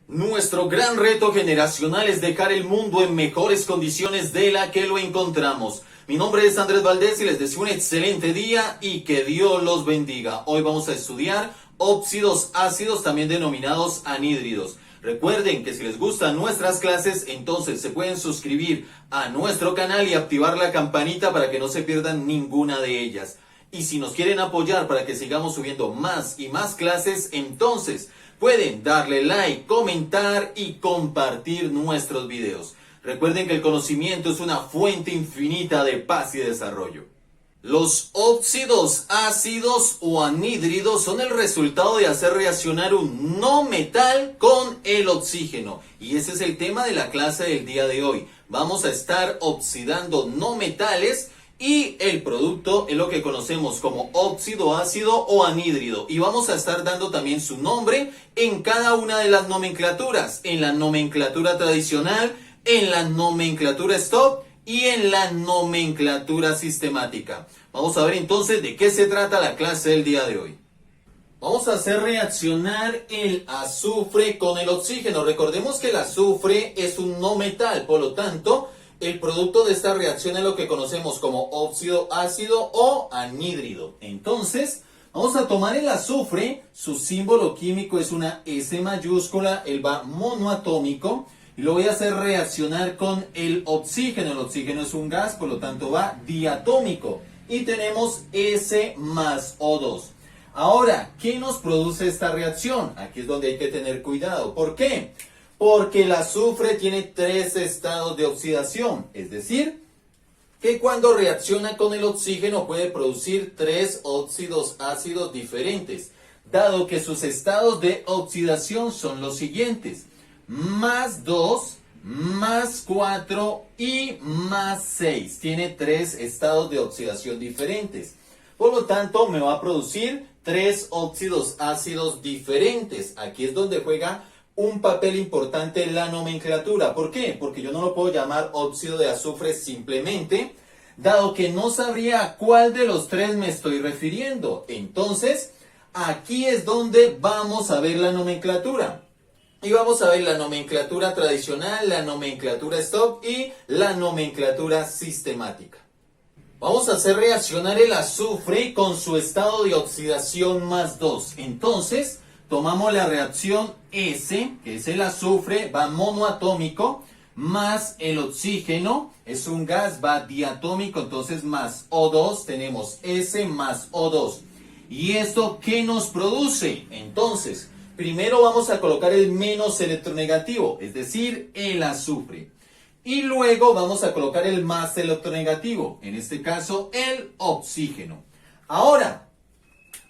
Nuestro gran reto generacional es dejar el mundo en mejores condiciones de la que lo encontramos. Mi nombre es Andrés Valdés y les deseo un excelente día y que Dios los bendiga. Hoy vamos a estudiar óxidos ácidos, también denominados anhídridos. Recuerden que si les gustan nuestras clases, entonces se pueden suscribir a nuestro canal y activar la campanita para que no se pierdan ninguna de ellas. Y si nos quieren apoyar para que sigamos subiendo más y más clases, entonces pueden darle like, comentar y compartir nuestros videos. Recuerden que el conocimiento es una fuente infinita de paz y desarrollo. Los óxidos ácidos o anhídridos son el resultado de hacer reaccionar un no metal con el oxígeno. Y ese es el tema de la clase del día de hoy. Vamos a estar oxidando no metales y el producto es lo que conocemos como óxido ácido o anhídrido. Y vamos a estar dando también su nombre en cada una de las nomenclaturas. En la nomenclatura tradicional, en la nomenclatura stop y en la nomenclatura sistemática. Vamos a ver entonces de qué se trata la clase del día de hoy. Vamos a hacer reaccionar el azufre con el oxígeno. Recordemos que el azufre es un no metal, por lo tanto, el producto de esta reacción es lo que conocemos como óxido ácido o anhídrido. Entonces, vamos a tomar el azufre, su símbolo químico es una S mayúscula, él va monoatómico, y lo voy a hacer reaccionar con el oxígeno. El oxígeno es un gas, por lo tanto va diatómico. Y tenemos S más O2. Ahora, ¿qué nos produce esta reacción? Aquí es donde hay que tener cuidado. ¿Por qué? Porque el azufre tiene 3 estados de oxidación. Es decir, que cuando reacciona con el oxígeno puede producir 3 óxidos ácidos diferentes. Dado que sus estados de oxidación son los siguientes: más 2, más 4 y más 6. Tiene 3 estados de oxidación diferentes. Por lo tanto, me va a producir 3 óxidos ácidos diferentes. Aquí es donde juega un papel importante en la nomenclatura. ¿Por qué? Porque yo no lo puedo llamar óxido de azufre simplemente, dado que no sabría a cuál de los 3 me estoy refiriendo. Entonces, aquí es donde vamos a ver la nomenclatura. Y vamos a ver la nomenclatura tradicional, la nomenclatura stop y la nomenclatura sistemática. Vamos a hacer reaccionar el azufre con su estado de oxidación más 2. Entonces, tomamos la reacción S, que es el azufre, va monoatómico, más el oxígeno, es un gas, va diatómico, entonces más O2, tenemos S más O2. ¿Y esto qué nos produce? Entonces, primero vamos a colocar el menos electronegativo, es decir, el azufre. Y luego vamos a colocar el más electronegativo, en este caso el oxígeno. Ahora,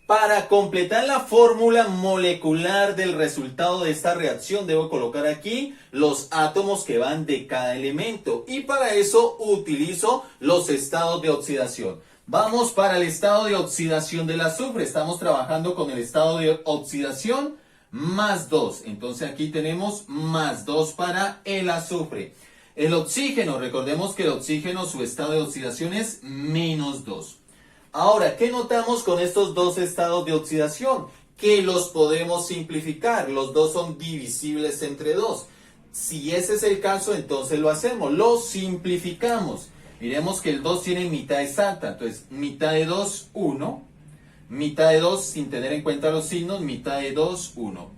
para completar la fórmula molecular del resultado de esta reacción, debo colocar aquí los átomos que van de cada elemento. Y para eso utilizo los estados de oxidación. Vamos para el estado de oxidación del azufre. Estamos trabajando con el estado de oxidación más 2. Entonces aquí tenemos más 2 para el azufre. El oxígeno, recordemos que el oxígeno, su estado de oxidación es menos 2. Ahora, ¿qué notamos con estos dos estados de oxidación? Que los podemos simplificar. Los dos son divisibles entre 2. Si ese es el caso, entonces lo hacemos. Lo simplificamos. Miremos que el 2 tiene mitad exacta. Entonces, mitad de 2, 1. Mitad de 2, sin tener en cuenta los signos, mitad de 2, 1.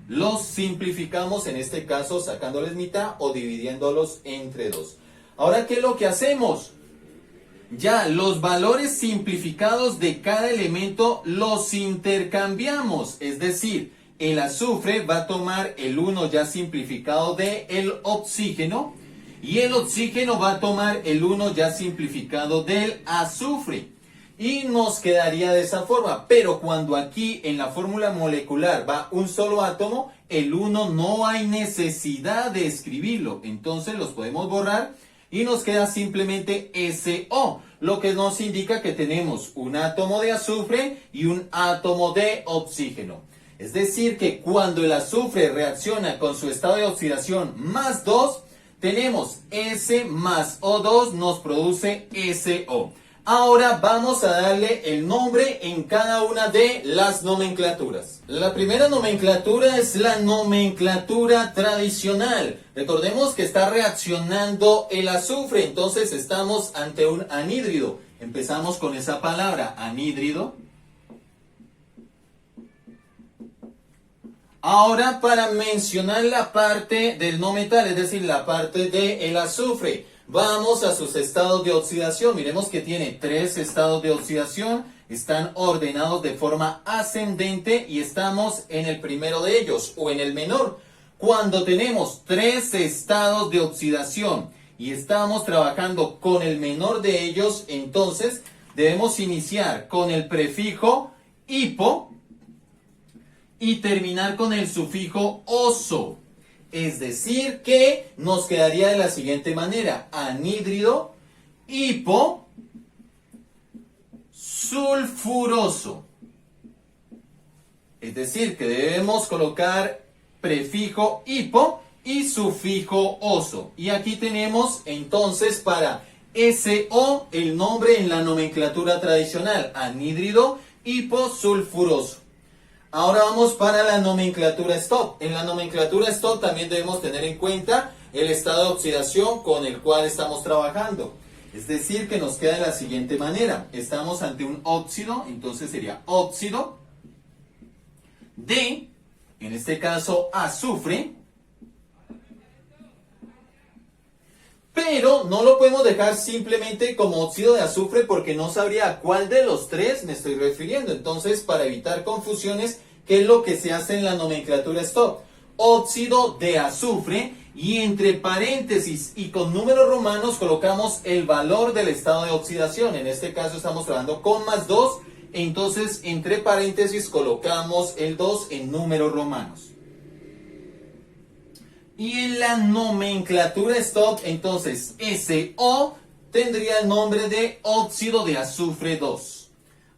Los simplificamos, en este caso, sacándoles mitad o dividiéndolos entre 2. Ahora, ¿qué es lo que hacemos? Ya los valores simplificados de cada elemento los intercambiamos. Es decir, el azufre va a tomar el 1 ya simplificado del oxígeno y el oxígeno va a tomar el 1 ya simplificado del azufre. Y nos quedaría de esa forma. Pero cuando aquí en la fórmula molecular va un solo átomo, el 1 no hay necesidad de escribirlo. Entonces los podemos borrar y nos queda simplemente SO, lo que nos indica que tenemos un átomo de azufre y un átomo de oxígeno. Es decir, que cuando el azufre reacciona con su estado de oxidación más 2, tenemos S más O2 nos produce SO. Ahora vamos a darle el nombre en cada una de las nomenclaturas. La primera nomenclatura es la nomenclatura tradicional. Recordemos que está reaccionando el azufre, entonces estamos ante un anhídrido. Empezamos con esa palabra, anhídrido. Ahora para mencionar la parte del no metal, es decir, la parte del azufre, vamos a sus estados de oxidación. Miremos que tiene 3 estados de oxidación, están ordenados de forma ascendente y estamos en el primero de ellos o en el menor. Cuando tenemos 3 estados de oxidación y estamos trabajando con el menor de ellos, entonces debemos iniciar con el prefijo hipo y terminar con el sufijo oso. Es decir, que nos quedaría de la siguiente manera: anhídrido hiposulfuroso. Es decir, que debemos colocar prefijo hipo y sufijo oso. Y aquí tenemos entonces para SO el nombre en la nomenclatura tradicional: anhídrido hiposulfuroso. Ahora vamos para la nomenclatura stop. En la nomenclatura stop también debemos tener en cuenta el estado de oxidación con el cual estamos trabajando. Es decir, que nos queda de la siguiente manera. Estamos ante un óxido, entonces sería óxido de, en este caso, azufre. Pero no lo podemos dejar simplemente como óxido de azufre porque no sabría a cuál de los 3 me estoy refiriendo. Entonces, para evitar confusiones, ¿qué es lo que se hace en la nomenclatura stop? Óxido de azufre, y entre paréntesis y con números romanos colocamos el valor del estado de oxidación. En este caso estamos trabajando con +2, entonces entre paréntesis colocamos el 2 en números romanos. Y en la nomenclatura stop, entonces SO tendría el nombre de óxido de azufre 2.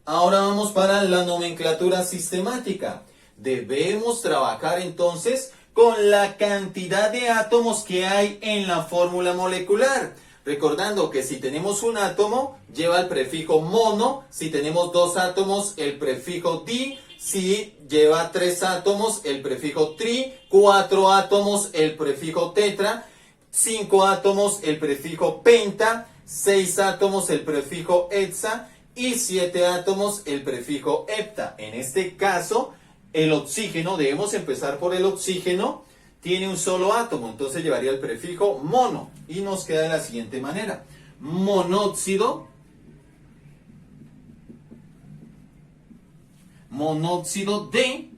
Ahora vamos para la nomenclatura sistemática. Debemos trabajar entonces con la cantidad de átomos que hay en la fórmula molecular. Recordando que si tenemos un átomo, lleva el prefijo mono. Si tenemos 2 átomos, el prefijo di. Si lleva 3 átomos, el prefijo tri. 4 átomos, el prefijo tetra. 5 átomos, el prefijo penta. 6 átomos, el prefijo hexa. Y 7 átomos, el prefijo hepta. En este caso, el oxígeno, debemos empezar por el oxígeno, tiene un solo átomo, entonces llevaría el prefijo mono. Y nos queda de la siguiente manera: monóxido de,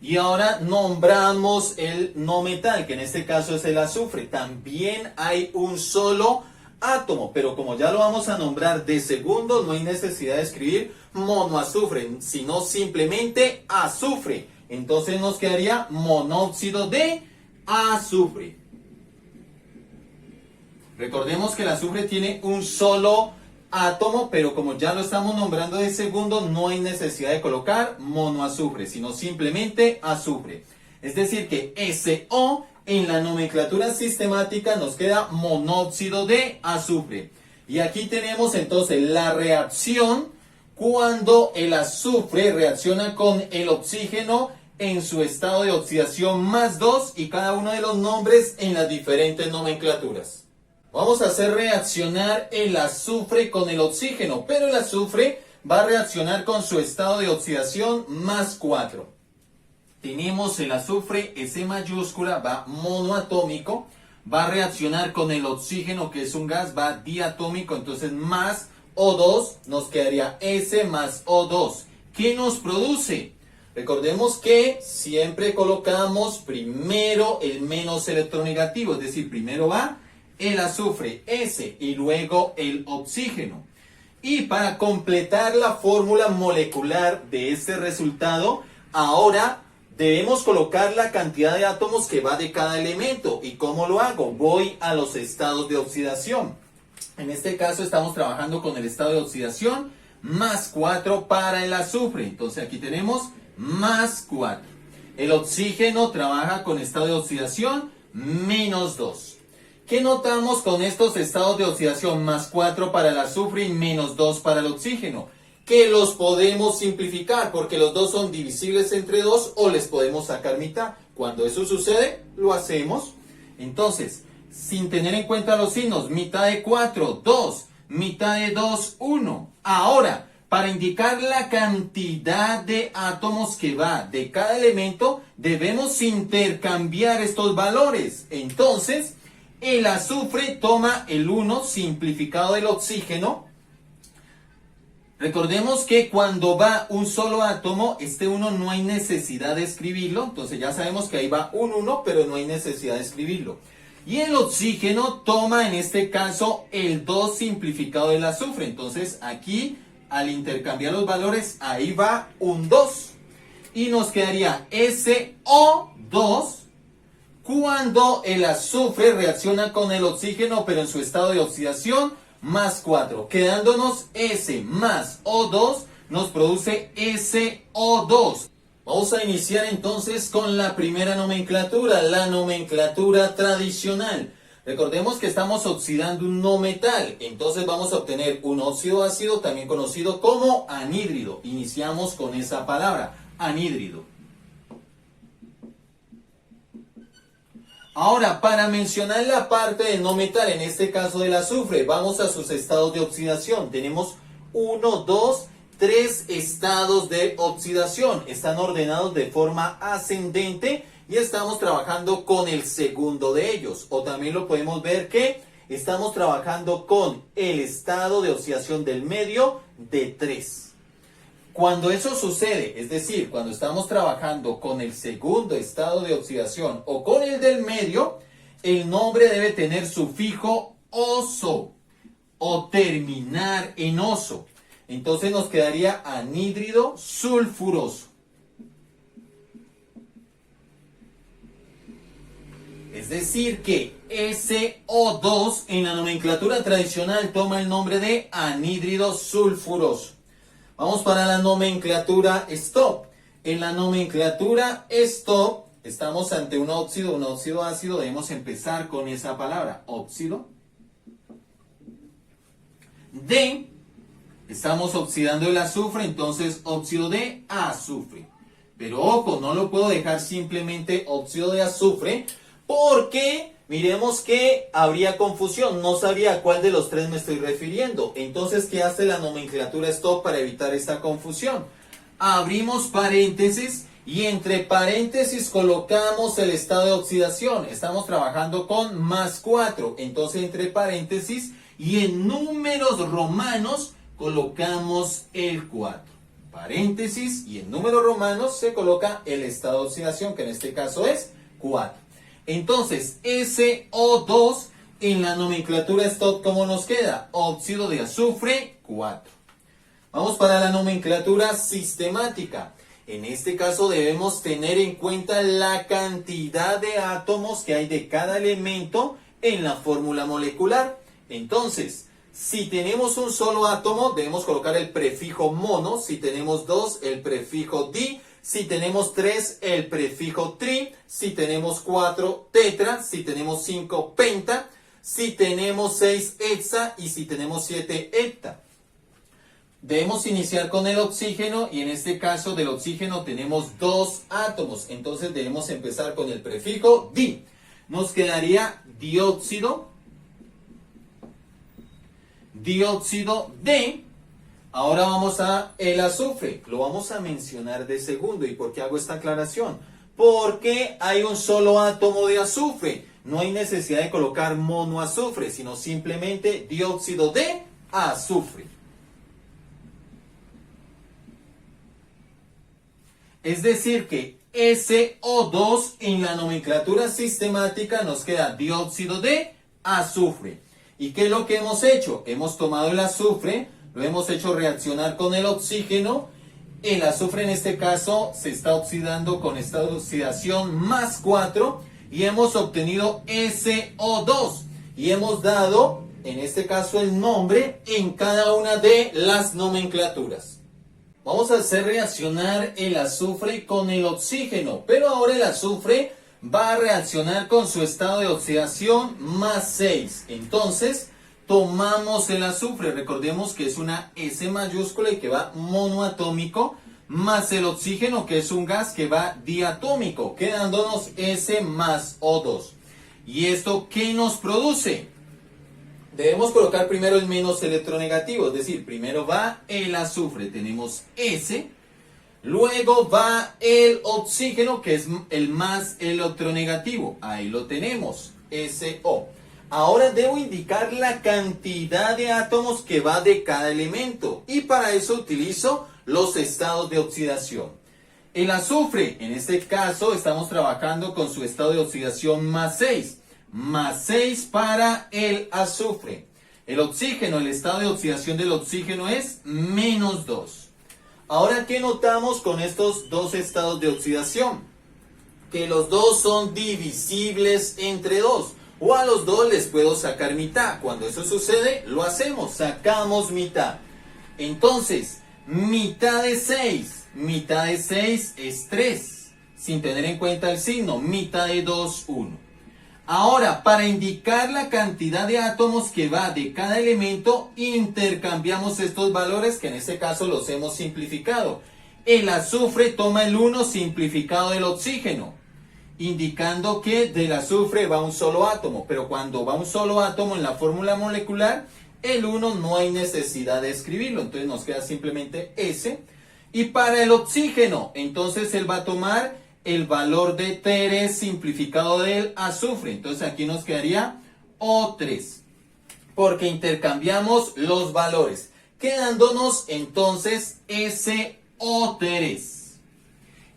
y ahora nombramos el no metal, que en este caso es el azufre. También hay un solo átomo, pero como ya lo vamos a nombrar de segundo, no hay necesidad de escribir monoazufre, sino simplemente azufre. Entonces nos quedaría monóxido de azufre. Recordemos que el azufre tiene un solo átomo, pero como ya lo estamos nombrando de segundo, no hay necesidad de colocar monoazufre, sino simplemente azufre. Es decir que SO en la nomenclatura sistemática nos queda monóxido de azufre. Y aquí tenemos entonces la reacción cuando el azufre reacciona con el oxígeno en su estado de oxidación +2, y cada uno de los nombres en las diferentes nomenclaturas. Vamos a hacer reaccionar el azufre con el oxígeno, pero el azufre va a reaccionar con su estado de oxidación +4. Tenemos el azufre, S mayúscula, va monoatómico, va a reaccionar con el oxígeno, que es un gas, va diatómico, entonces más O2, nos quedaría S más O2. ¿Qué nos produce? Recordemos que siempre colocamos primero el menos electronegativo, es decir, primero va el azufre, S, y luego el oxígeno. Y para completar la fórmula molecular de este resultado, ahora debemos colocar la cantidad de átomos que va de cada elemento. ¿Y cómo lo hago? Voy a los estados de oxidación. En este caso estamos trabajando con el estado de oxidación +4 para el azufre. Entonces aquí tenemos +4. El oxígeno trabaja con estado de oxidación -2. ¿Qué notamos con estos estados de oxidación? Más 4 para el azufre y menos 2 para el oxígeno. Que los podemos simplificar porque los dos son divisibles entre 2 o les podemos sacar mitad. Cuando eso sucede, lo hacemos. Entonces, sin tener en cuenta los signos, mitad de 4, 2, mitad de 2, 1. Ahora, para indicar la cantidad de átomos que va de cada elemento, debemos intercambiar estos valores. Entonces, el azufre toma el 1 simplificado del oxígeno. Recordemos que cuando va un solo átomo, este 1 no hay necesidad de escribirlo. Entonces ya sabemos que ahí va un 1, pero no hay necesidad de escribirlo. Y el oxígeno toma en este caso el 2 simplificado del azufre. Entonces aquí, al intercambiar los valores, ahí va un 2. Y nos quedaría SO2 cuando el azufre reacciona con el oxígeno, pero en su estado de oxidación, más 4, quedándonos S más O2 nos produce SO2. Vamos a iniciar entonces con la primera nomenclatura, la nomenclatura tradicional. Recordemos que estamos oxidando un no metal, entonces vamos a obtener un óxido ácido, también conocido como anhídrido. Iniciamos con esa palabra, anhídrido. Ahora, para mencionar la parte del no metal, en este caso del azufre, vamos a sus estados de oxidación. Tenemos 1, 2, 3 estados de oxidación. Están ordenados de forma ascendente y estamos trabajando con el segundo de ellos. O también lo podemos ver que estamos trabajando con el estado de oxidación del medio de 3. Cuando eso sucede, es decir, cuando estamos trabajando con el segundo estado de oxidación o con el del medio, el nombre debe tener sufijo oso o terminar en oso. Entonces nos quedaría anhídrido sulfuroso. Es decir que SO2 en la nomenclatura tradicional toma el nombre de anhídrido sulfuroso. Vamos para la nomenclatura stop. En la nomenclatura stop estamos ante un óxido ácido. Debemos empezar con esa palabra, óxido. D, estamos oxidando el azufre, entonces óxido de azufre. Pero ojo, no lo puedo dejar simplemente óxido de azufre porque miremos que habría confusión, no sabría a cuál de los tres me estoy refiriendo. Entonces, ¿qué hace la nomenclatura stop para evitar esta confusión? Abrimos paréntesis y entre paréntesis colocamos el estado de oxidación. Estamos trabajando con más 4. Entonces, entre paréntesis y en números romanos colocamos el 4. Paréntesis y en números romanos se coloca el estado de oxidación, que en este caso es 4. Entonces, SO2 en la nomenclatura stop, ¿cómo nos queda? Óxido de azufre, 4. Vamos para la nomenclatura sistemática. En este caso debemos tener en cuenta la cantidad de átomos que hay de cada elemento en la fórmula molecular. Entonces, si tenemos un solo átomo, debemos colocar el prefijo mono. Si tenemos 2, el prefijo di. Si tenemos 3, el prefijo tri. Si tenemos 4, tetra. Si tenemos 5, penta. Si tenemos 6, hexa. Y si tenemos 7, hepta. Debemos iniciar con el oxígeno y en este caso del oxígeno tenemos 2 átomos. Entonces debemos empezar con el prefijo di. Nos quedaría dióxido de. Ahora vamos a el azufre, lo vamos a mencionar de segundo. ¿Y por qué hago esta aclaración? Porque hay un solo átomo de azufre. No hay necesidad de colocar monoazufre, sino simplemente dióxido de azufre. Es decir que SO2 en la nomenclatura sistemática nos queda dióxido de azufre. ¿Y qué es lo que hemos hecho? Hemos tomado el azufre, lo hemos hecho reaccionar con el oxígeno. El azufre en este caso se está oxidando con estado de oxidación más 4 y hemos obtenido SO2 y hemos dado en este caso el nombre en cada una de las nomenclaturas. Vamos a hacer reaccionar el azufre con el oxígeno, pero ahora el azufre va a reaccionar con su estado de oxidación más 6. Entonces, tomamos el azufre. Recordemos que es una S mayúscula y que va monoatómico, más el oxígeno, que es un gas que va diatómico, quedándonos S más O2. ¿Y esto qué nos produce? Debemos colocar primero el menos electronegativo, es decir, primero va el azufre, tenemos S, luego va el oxígeno, que es el más electronegativo, ahí lo tenemos, SO. Ahora debo indicar la cantidad de átomos que va de cada elemento, y para eso utilizo los estados de oxidación. El azufre, en este caso, estamos trabajando con su estado de oxidación más 6. Más 6 para el azufre. El oxígeno, el estado de oxidación del oxígeno es menos 2. Ahora, ¿qué notamos con estos dos estados de oxidación? Que los dos son divisibles entre 2. O a los dos les puedo sacar mitad. Cuando eso sucede, lo hacemos. Sacamos mitad. Entonces, mitad de 6. Mitad de 6 es 3. Sin tener en cuenta el signo. Mitad de 2, 1. Ahora, para indicar la cantidad de átomos que va de cada elemento, intercambiamos estos valores, que en este caso los hemos simplificado. El azufre toma el 1 simplificado del oxígeno, indicando que del azufre va un solo átomo, pero cuando va un solo átomo en la fórmula molecular, el 1 no hay necesidad de escribirlo, entonces nos queda simplemente S. Y para el oxígeno, entonces él va a tomar el valor de 3 simplificado del azufre. Entonces aquí nos quedaría O3. Porque intercambiamos los valores. Quedándonos entonces SO3.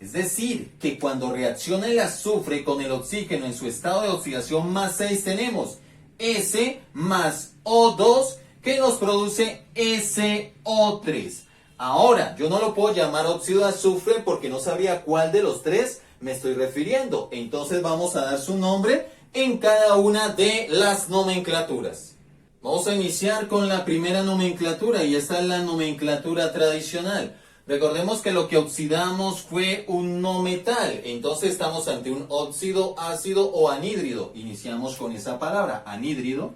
Es decir, que cuando reacciona el azufre con el oxígeno en su estado de oxidación más 6 tenemos S más O2 que nos produce SO3. Ahora, yo no lo puedo llamar óxido de azufre porque no sabría a cuál de los tres me estoy refiriendo. Entonces vamos a dar su nombre en cada una de las nomenclaturas. Vamos a iniciar con la primera nomenclatura y esta es la nomenclatura tradicional. Recordemos que lo que oxidamos fue un no metal. Entonces estamos ante un óxido, ácido o anhídrido. Iniciamos con esa palabra, anhídrido.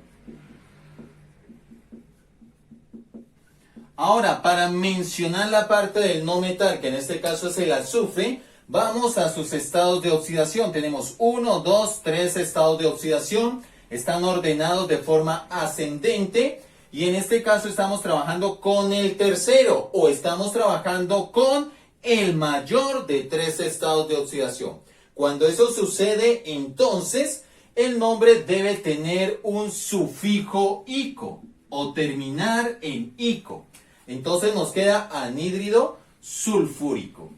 Ahora, para mencionar la parte del no metal, que en este caso es el azufre, vamos a sus estados de oxidación. Tenemos 1, 2, 3 estados de oxidación. Están ordenados de forma ascendente. Y en este caso estamos trabajando con el tercero. O estamos trabajando con el mayor de 3 estados de oxidación. Cuando eso sucede, entonces, el nombre debe tener un sufijo ico. O terminar en ico. Entonces nos queda anhídrido sulfúrico.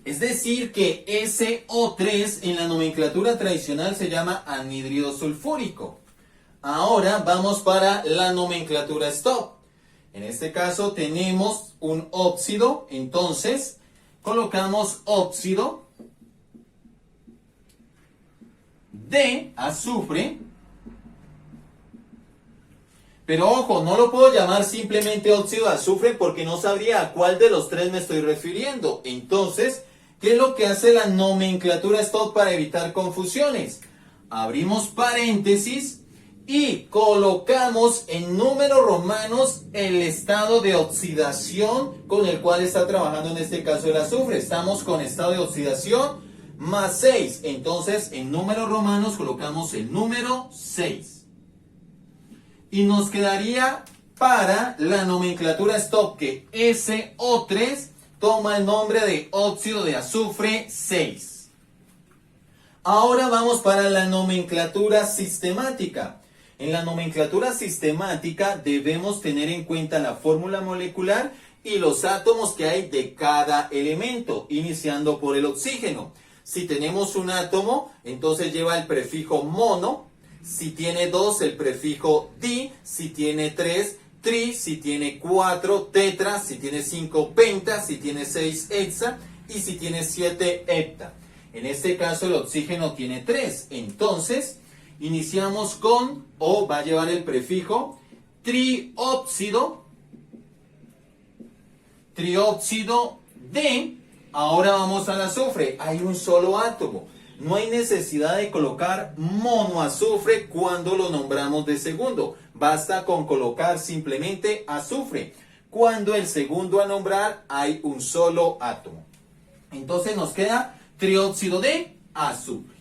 Es decir que SO3 en la nomenclatura tradicional se llama anhídrido sulfúrico. Ahora vamos para la nomenclatura stop. En este caso tenemos un óxido, entonces colocamos óxido de azufre. Pero ojo, no lo puedo llamar simplemente óxido de azufre porque no sabría a cuál de los tres me estoy refiriendo. Entonces, ¿qué es lo que hace la nomenclatura stop para evitar confusiones? Abrimos paréntesis y colocamos en números romanos el estado de oxidación con el cual está trabajando en este caso el azufre. Estamos con estado de oxidación más 6. Entonces, en números romanos colocamos el número 6. Y nos quedaría para la nomenclatura stop que SO3 toma el nombre de óxido de azufre 6. Ahora vamos para la nomenclatura sistemática. En la nomenclatura sistemática debemos tener en cuenta la fórmula molecular y los átomos que hay de cada elemento, iniciando por el oxígeno. Si tenemos un átomo, entonces lleva el prefijo mono. Si tiene 2, el prefijo di. Si tiene 3, tri. Si tiene 4, tetra. Si tiene 5, penta. Si tiene 6, hexa. Y si tiene 7, hepta. En este caso el oxígeno tiene 3. Entonces, iniciamos con, o va a llevar el prefijo, trióxido. Trióxido de Ahora vamos al azufre. Hay un solo átomo. No hay necesidad de colocar monoazufre cuando lo nombramos de segundo. Basta con colocar simplemente azufre. Cuando el segundo a nombrar hay un solo átomo. Entonces nos queda trióxido de azufre.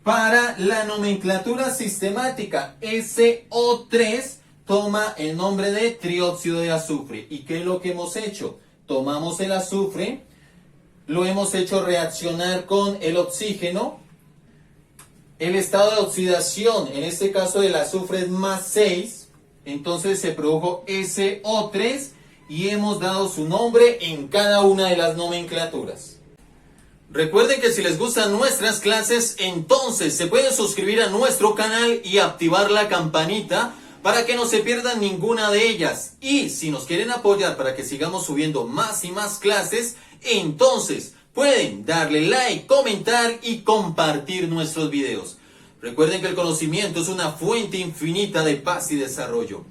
Para la nomenclatura sistemática, SO3 toma el nombre de trióxido de azufre. ¿Y qué es lo que hemos hecho? Tomamos el azufre, lo hemos hecho reaccionar con el oxígeno. El estado de oxidación, en este caso del azufre es +6, entonces se produjo SO3 y hemos dado su nombre en cada una de las nomenclaturas. Recuerden que si les gustan nuestras clases, entonces se pueden suscribir a nuestro canal y activar la campanita para que no se pierdan ninguna de ellas. Y si nos quieren apoyar para que sigamos subiendo más y más clases, entonces pueden darle like, comentar y compartir nuestros videos. Recuerden que el conocimiento es una fuente infinita de paz y desarrollo.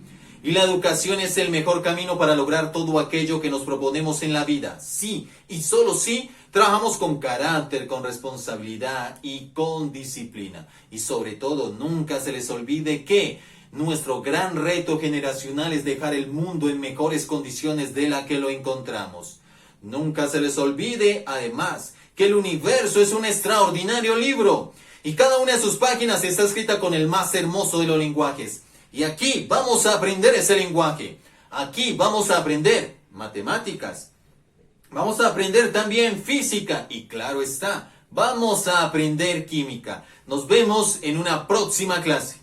Y la educación es el mejor camino para lograr todo aquello que nos proponemos en la vida. Sí, y solo sí, trabajamos con carácter, con responsabilidad y con disciplina. Y sobre todo, nunca se les olvide que nuestro gran reto generacional es dejar el mundo en mejores condiciones de la que lo encontramos. Nunca se les olvide, además, que el universo es un extraordinario libro. Y cada una de sus páginas está escrita con el más hermoso de los lenguajes. Y aquí vamos a aprender ese lenguaje. Aquí vamos a aprender matemáticas. Vamos a aprender también física. Y claro está, vamos a aprender química. Nos vemos en una próxima clase.